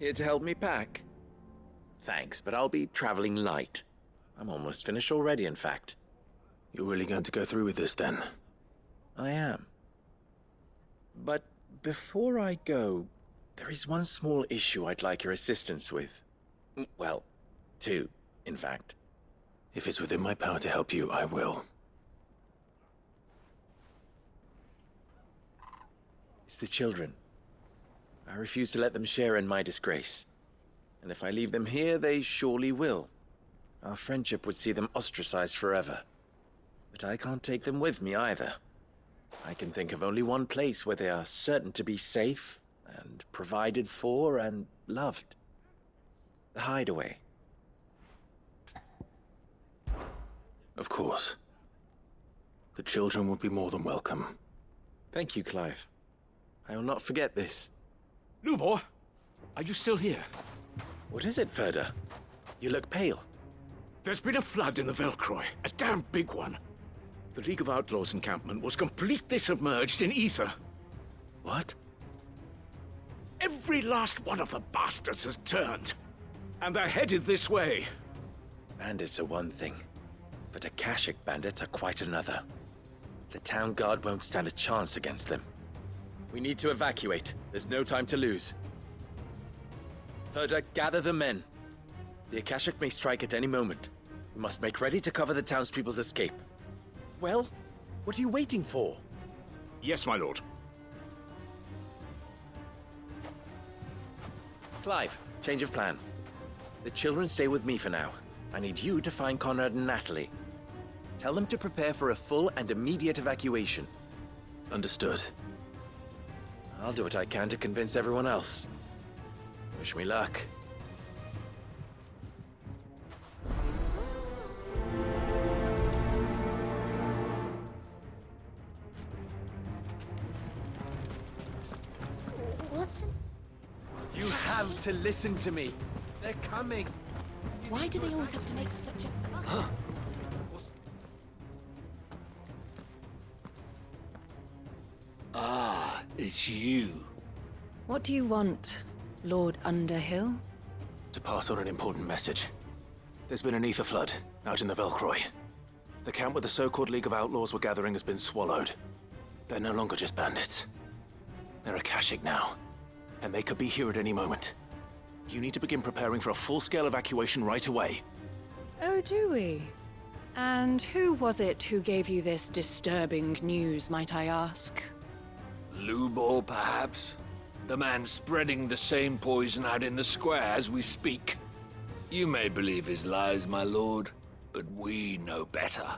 Here to help me pack? Thanks, but I'll be traveling light. I'm almost finished already, in fact. You're really going to go through with this, then? I am. But before I go, there is one small issue I'd like your assistance with. Well, two, in fact. If it's within my power to help you, I will. It's the children. I refuse to let them share in my disgrace. And if I leave them here, they surely will. Our friendship would see them ostracized forever. But I can't take them with me either. I can think of only one place where they are certain to be safe and provided for and loved. The hideaway. Of course. The children would be more than welcome. Thank you, Clive. I will not forget this. Lubor, are you still here? What is it, Ferda? You look pale. There's been a flood in the Velcroy, a damn big one. The League of Outlaws encampment was completely submerged in ether. What? Every last one of the bastards has turned, and they're headed this way. Bandits are one thing, but Akashic bandits are quite another. The town guard won't stand a chance against them. We need to evacuate. There's no time to lose. Ferda, gather the men. The Akashic may strike at any moment. We must make ready to cover the townspeople's escape. Well, what are you waiting for? Yes, my lord. Clive, change of plan. The children stay with me for now. I need you to find Conrad and Natalie. Tell them to prepare for a full and immediate evacuation. Understood. I'll do what I can to convince everyone else. Wish me luck. You have to listen to me. They're coming. Why do they always have to make such a... Ah, it's you. What do you want, Lord Underhill? To pass on an important message. There's been an ether flood out in the Velcroy. The camp where the so-called League of Outlaws were gathering has been swallowed. They're no longer just bandits. They're Akashic now, and they could be here at any moment. You need to begin preparing for a full-scale evacuation right away. Oh, do we? And who was it who gave you this disturbing news, might I ask? Lubor, perhaps? The man spreading the same poison out in the square as we speak. You may believe his lies, my lord, but we know better.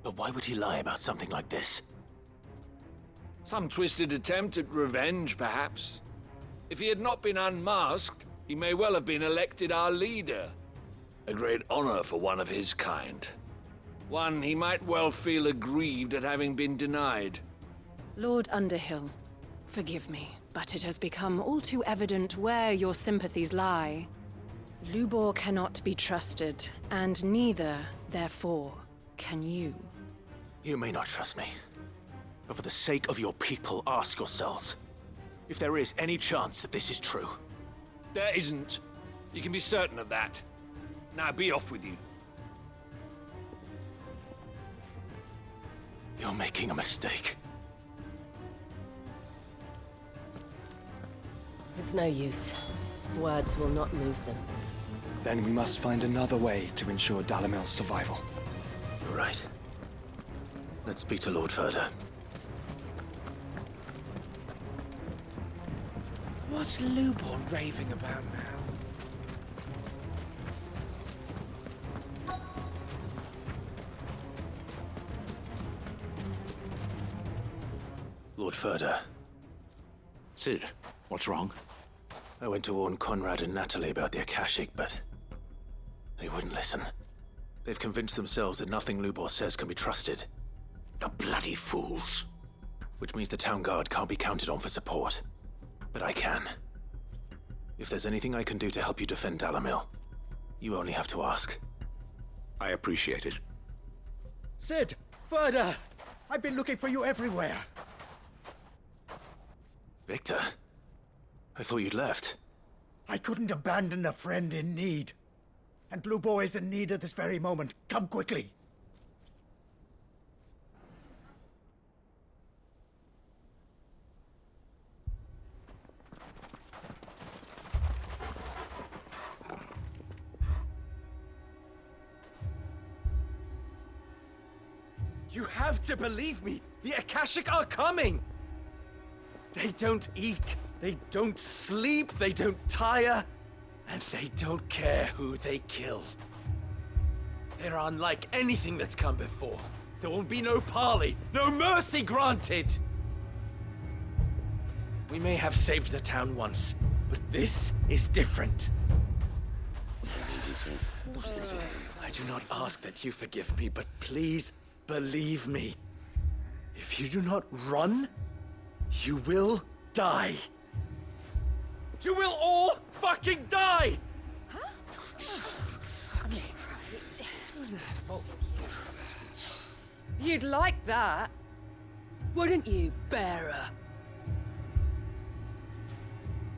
But why would he lie about something like this? Some twisted attempt at revenge, perhaps. If he had not been unmasked, he may well have been elected our leader. A great honor for one of his kind. One he might well feel aggrieved at having been denied. Lord Underhill, forgive me, but it has become all too evident where your sympathies lie. Lubor cannot be trusted, and neither, therefore, can you. You may not trust me, but for the sake of your people, ask yourselves if there is any chance that this is true. There isn't. You can be certain of that. Now be off with you. You're making a mistake. It's no use. Words will not move them. Then we must find another way to ensure Dalamel's survival. You're right. Let's speak to Lord Ferda. What's Lubor raving about now? Lord Ferda. Sid, what's wrong? I went to warn Conrad and Natalie about the Akashic, but they wouldn't listen. They've convinced themselves that nothing Lubor says can be trusted. The bloody fools. Which means the town guard can't be counted on for support. But I can. If there's anything I can do to help you defend Dalamil, you only have to ask. I appreciate it. Sid! Ferda! I've been looking for you everywhere. Victor? I thought you'd left. I couldn't abandon a friend in need. And Blue Boar is in need at this very moment. Come quickly. You have to believe me! The Akashic are coming! They don't eat, they don't sleep, they don't tire, and they don't care who they kill. They're unlike anything that's come before. There will be no parley, no mercy granted! We may have saved the town once, but this is different. I do not ask that you forgive me, but please believe me. If you do not run, you will die. You will all fucking die! You'd like that, wouldn't you, bearer?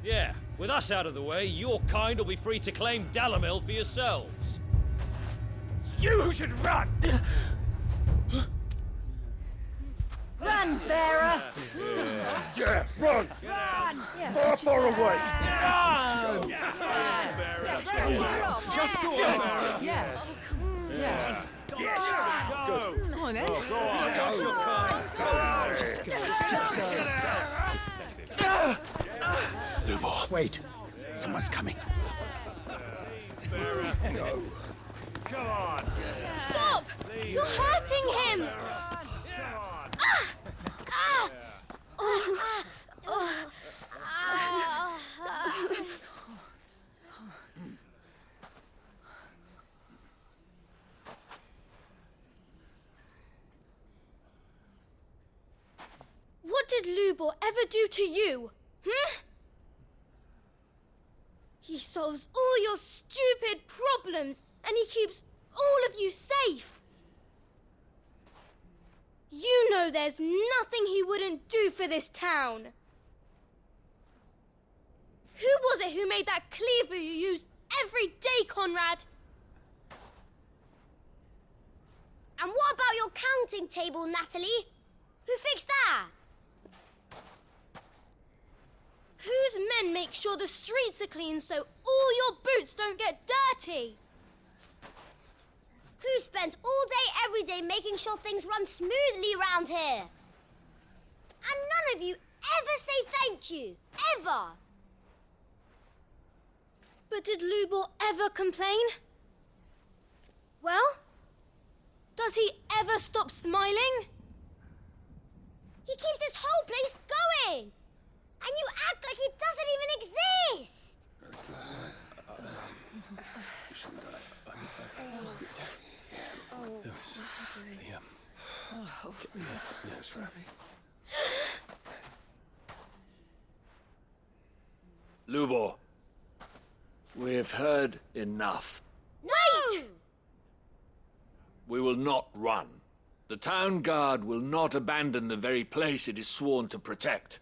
Yeah, with us out of the way, your kind will be free to claim Dalamil for yourselves. It's you who should run! Run, bearer! Yeah, run! Far, far away! Just go on. Yeah. Yeah. Yes! Go! Come on, then. Go on! Just go. Lubor. Wait. Someone's coming. Go. Come on! Stop! You're hurting him! What did Lubor ever do to you? He solves all your stupid problems and he keeps all of you safe. You know there's nothing he wouldn't do for this town. Who was it who made that cleaver you use every day, Conrad? And what about your counting table, Natalie? Who fixed that? Whose men make sure the streets are clean so all your boots don't get dirty? Who spends all day, every day making sure things run smoothly around here? And none of you ever say thank you. Ever. But did Lubor ever complain? Well, does he ever stop smiling? He keeps this whole place going. And you act like it doesn't even exist. Lubor, we've heard enough. Wait! We will not run. The town guard will not abandon the very place it is sworn to protect.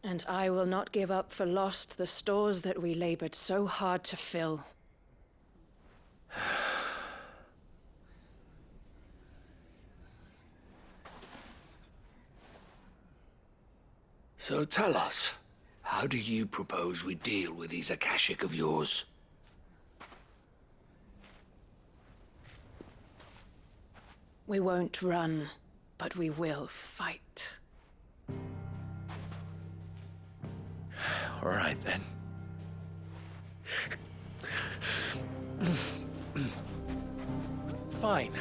And I will not give up for lost the stores that we labored so hard to fill. So tell us, how do you propose we deal with these Akashic of yours? We won't run, but we will fight. All right, then. Fine.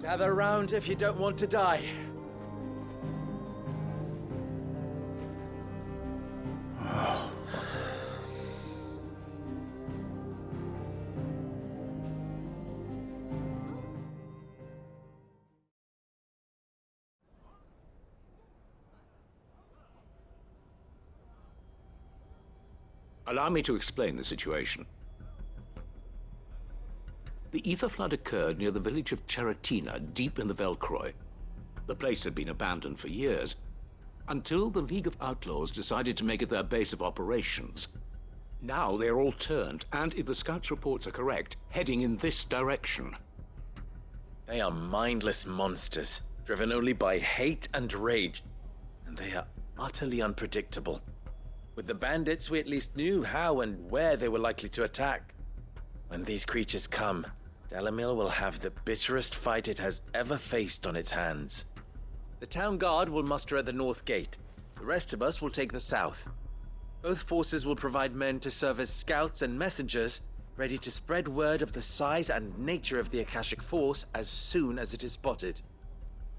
Gather round if you don't want to die. Allow me to explain the situation. The ether flood occurred near the village of Cheratina, deep in the Velcroy. The place had been abandoned for years, until the League of Outlaws decided to make it their base of operations. Now they're all turned, and if the scouts' reports are correct, heading in this direction. They are mindless monsters, driven only by hate and rage, and they are utterly unpredictable. With the bandits, we at least knew how and where they were likely to attack. When these creatures come, Dalamil will have the bitterest fight it has ever faced on its hands. The town guard will muster at the north gate. The rest of us will take the south. Both forces will provide men to serve as scouts and messengers, ready to spread word of the size and nature of the Akashic Force as soon as it is spotted.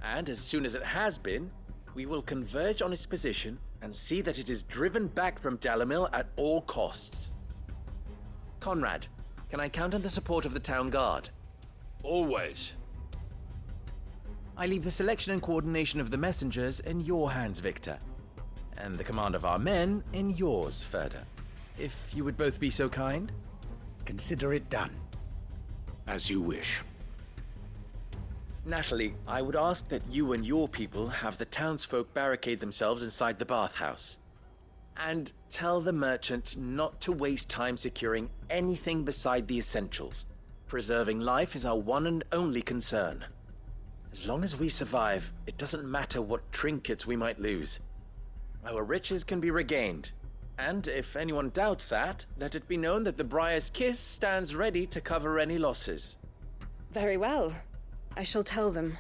And as soon as it has been, we will converge on its position and see that it is driven back from Dalamil at all costs. Conrad, can I count on the support of the town guard? Always. I leave the selection and coordination of the messengers in your hands, Victor. And the command of our men in yours, Ferda. If you would both be so kind. Consider it done. As you wish. Natalie, I would ask that you and your people have the townsfolk barricade themselves inside the bathhouse. And tell the merchant not to waste time securing anything beside the essentials. Preserving life is our one and only concern. As long as we survive, it doesn't matter what trinkets we might lose. Our riches can be regained. And if anyone doubts that, let it be known that the Briar's Kiss stands ready to cover any losses. Very well. I shall tell them.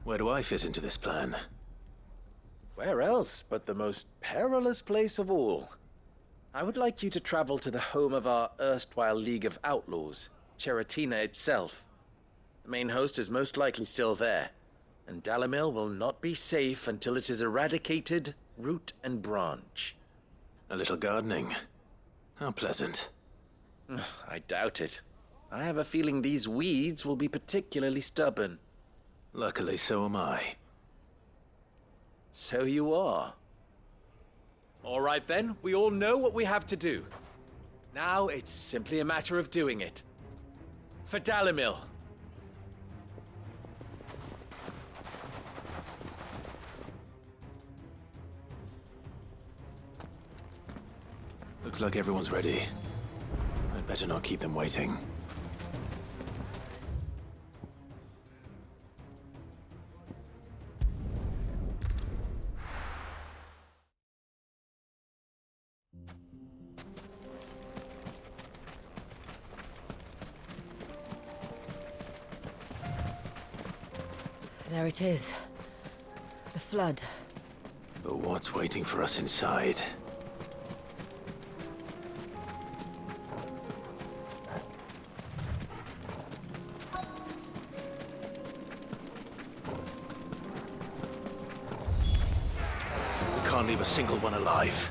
Where do I fit into this plan? Where else but the most perilous place of all? I would like you to travel to the home of our erstwhile League of Outlaws, Cheratina itself. The main host is most likely still there, and Dalamil will not be safe until it is eradicated, root and branch. A little gardening. How pleasant. I doubt it. I have a feeling these weeds will be particularly stubborn. Luckily, so am I. So you are. All right then, we all know what we have to do. Now it's simply a matter of doing it. For Dalamil. Looks like everyone's ready. I'd better not keep them waiting. There it is. The flood. But what's waiting for us inside? We can't leave a single one alive.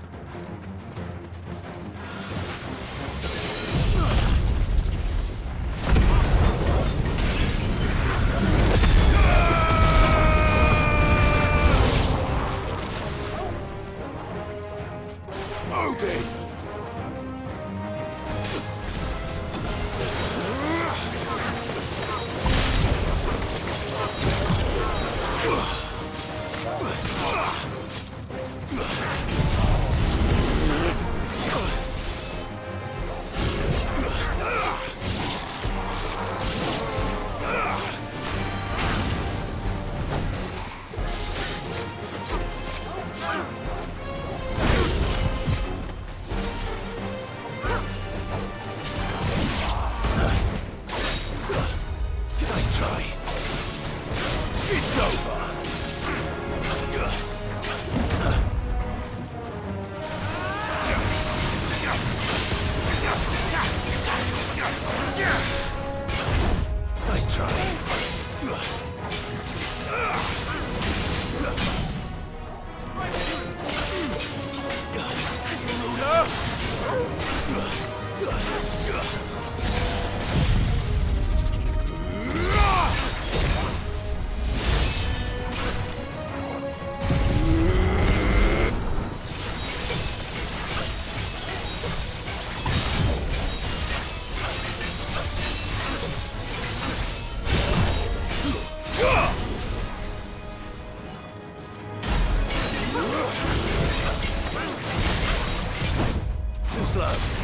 slow.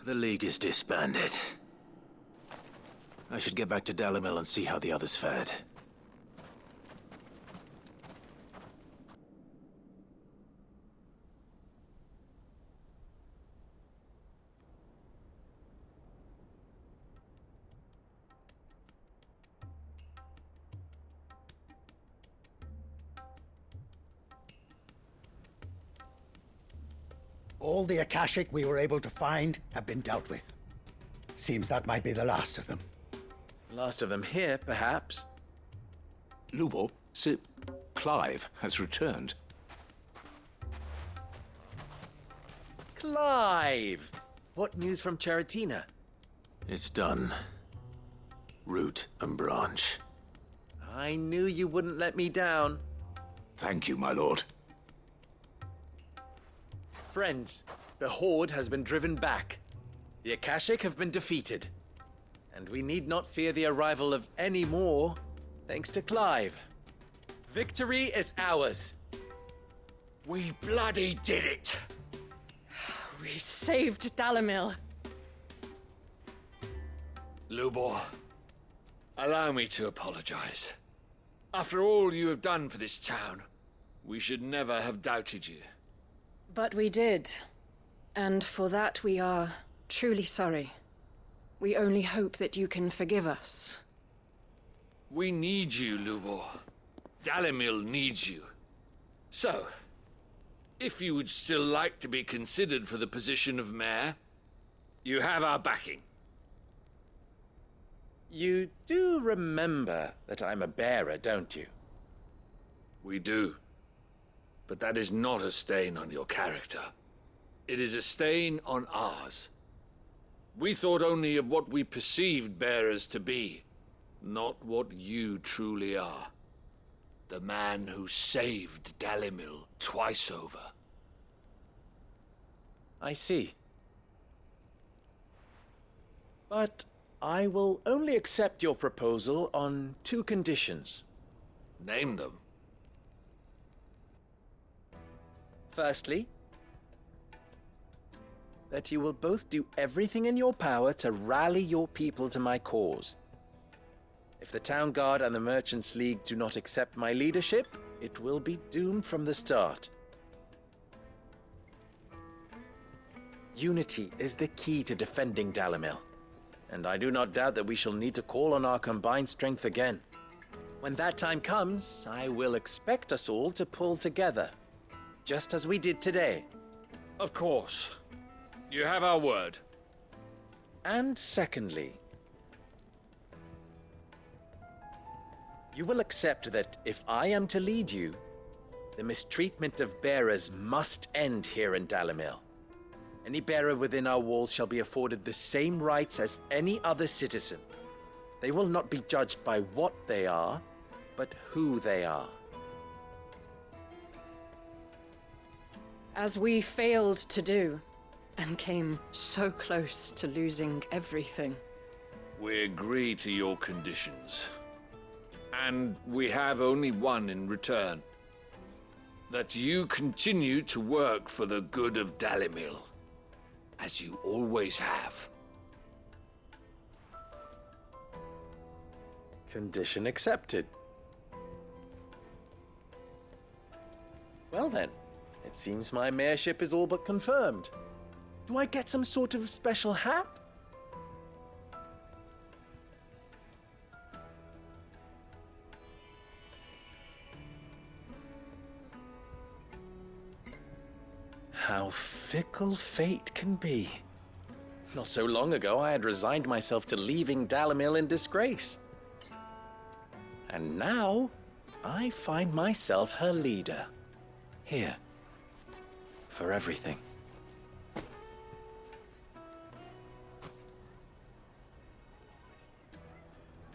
The League is disbanded. I should get back to Dalimil and see how the others fared. All the Akashic we were able to find have been dealt with. Seems that might be the last of them. Last of them here, perhaps. Lubor, Sir Clive has returned. Clive! What news from Charatina? It's done. Root and branch. I knew you wouldn't let me down. Thank you, my lord. Friends, the Horde has been driven back. The Akashic have been defeated. And we need not fear the arrival of any more, thanks to Clive. Victory is ours. We bloody did it! We saved Dalimil. Lubor, allow me to apologize. After all you have done for this town, we should never have doubted you. But we did. And for that we are truly sorry. We only hope that you can forgive us. We need you, Lubor. Dalimil needs you. So, if you would still like to be considered for the position of mayor, you have our backing. You do remember that I'm a bearer, don't you? We do. But that is not a stain on your character. It is a stain on ours. We thought only of what we perceived bearers to be, not what you truly are. The man who saved Dalimil twice over. I see. But I will only accept your proposal on 2 conditions. Name them. Firstly, that you will both do everything in your power to rally your people to my cause. If the Town Guard and the Merchants League do not accept my leadership, it will be doomed from the start. Unity is the key to defending Dalimil, and I do not doubt that we shall need to call on our combined strength again. When that time comes, I will expect us all to pull together, just as we did today. Of course. You have our word. And secondly, you will accept that if I am to lead you, the mistreatment of bearers must end here in Dalimil. Any bearer within our walls shall be afforded the same rights as any other citizen. They will not be judged by what they are, but who they are. As we failed to do, and came so close to losing everything. We agree to your conditions. And we have only one in return. That you continue to work for the good of Dalimil, as you always have. Condition accepted. Well then, it seems my mayorship is all but confirmed. Do I get some sort of special hat? How fickle fate can be. Not so long ago, I had resigned myself to leaving Dalimil in disgrace. And now, I find myself her leader. Here. For everything.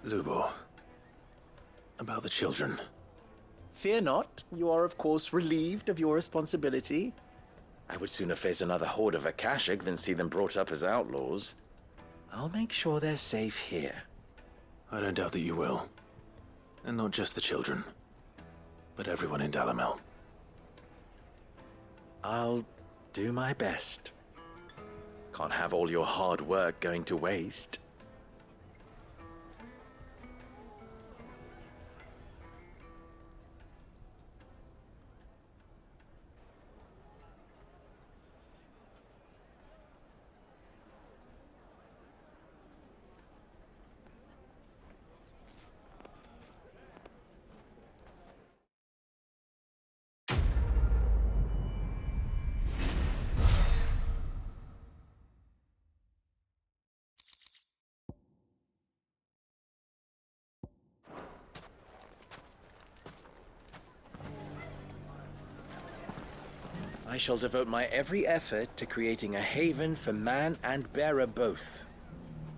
Lubor. About the children. Fear not. You are, of course, relieved of your responsibility. I would sooner face another horde of Akashic than see them brought up as outlaws. I'll make sure they're safe here. I don't doubt that you will. And not just the children, but everyone in Dalamel. I'll do my best. Can't have all your hard work going to waste. I shall devote my every effort to creating a haven for man and bearer both.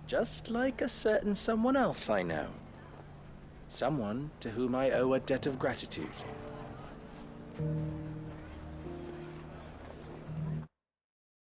Just like a certain someone else I know. Someone to whom I owe a debt of gratitude.